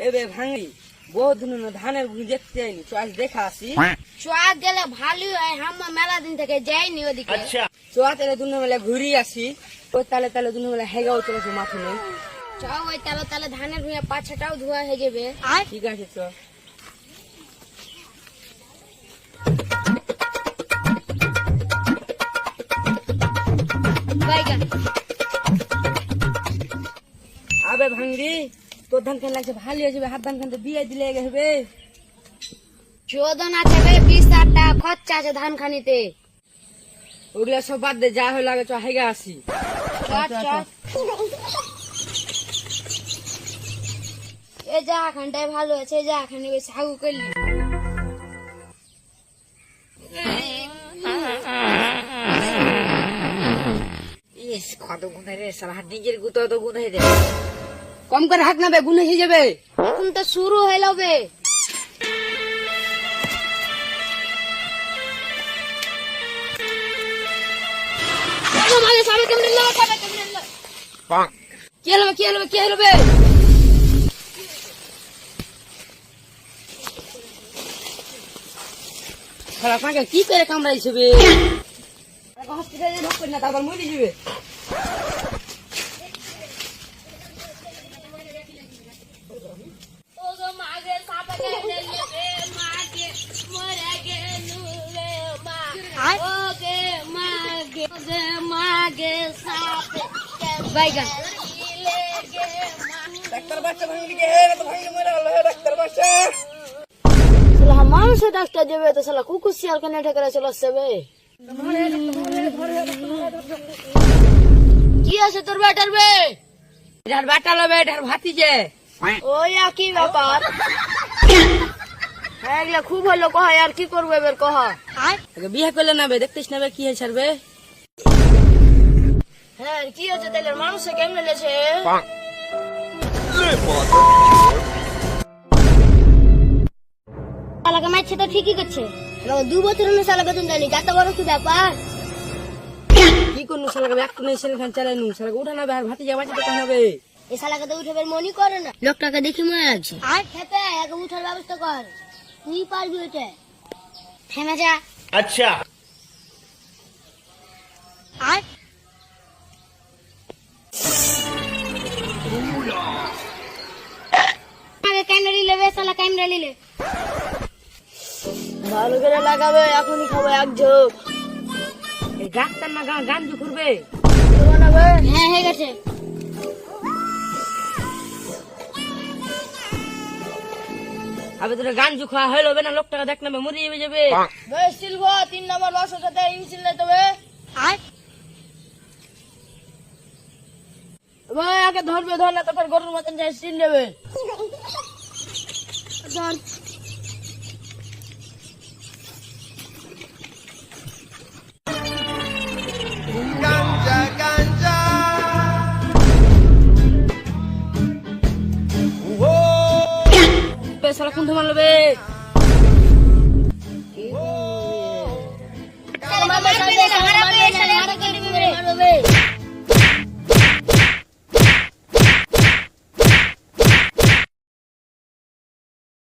এবে ভাঙি বহুত দিন ধানের ভুঁই দেখতে যাইনি, তো আজ দেখা আসি। চোয়াত গেলে ভালোই হয়, হাম্মা মেলা দিন থেকে যাইনি ওদিকে। চোয়া তাহলে দুনো মেলা ঘুরি আসি, ওই তালে তালে দুনো মেলা হেগাও চলেছে মাথা নেই। চ ওই তালে তালে ধানের ভুঁইয়া পাছাটাও ধোয়া হয়ে যাবে। ঠিক আছে চ। আবে ভাঙড়ি তোর ধান খান লাগছে ভালো হয়ে যাবে, হাত ধান খানতে বিয়ে দিলে হবে। চোদন আছে বে, 20,000 টাকা খরচা আছে ধান খানিতে। ওগুলা সব বাদ দে, যা হয়ে লাগে চ হেগে আসি। এ যা খানটাই ভালো আছে, যা খানি ওই সাগু করলি। ইস কত গুণে রে সারা, নিজের গুতো তো গুণ হয়ে যাবে। কম করে হাত না বে, গুণ হয়ে যাবে। এখন তো শুরু হইল বে। কি হলো বে? সারা পাঁকে কি করে কামড়াইছে বে? হসপিটালে ঢুকবে না, তারপর মরে যাবে। মানুষের ডাক্তার দেবে তো সালা কুকুর শিয়াল কেন ঠেকে চলে আসছে বে? কি আছে তোর বেটার বে? এটার বাটা লবে, এটার ভাতিজে। ওই একই ব্যাপার। হ্যাঁ এগুলা খুব হলো কহ, আর কি করবো এবার কহ। বিয়ে করলে না বে, দেখতিস না বে কি হয়েছে বে? হ্যাঁ কি হচ্ছে তাহলে, মানুষে কেমনে লেছে? শালাকে মারছে তো ঠিকই করছে, 2 বছর হলো শালা বেতন দেয়নি, এত বড় কি ব্যাপার? কি করবো শালাকে, একটু নেই সেল খান চালাই নু, শালাকে উঠা না বে, আর ভাতিজা বাঁচাতে কেন হবে? এই শালাকে তো উঠে বের মনি করে না, লোকটাকে দেখি মনে লাগছে। আর খেপে একে উঠার ব্যবস্থা কর, তুই পারবি ওইটা। থেমে যা। আচ্ছা আর ক্যামেরা নিলে বে, শালা ক্যামেরা নিলে ভালো করে লাগাবে, এখনই খাবো এক ঝোঁক। এই ডাক্তার না গাঞ্জু করবে। হ্যাঁ হয়ে গেছে। আবে তোর গাঞ্জু খাওয়া হইলো বে না, লোকটাকে দেখ না বে, মরে যাবে। বেশ সিলভ 3 নম্বর বাসের সাথে ইনসিল নিতে হবে। আর ভাই আগে ধরবে, ধর না তো ফের গরুর মতন যাই সিল নেবে। ধর শালা কোন ধমালো বে?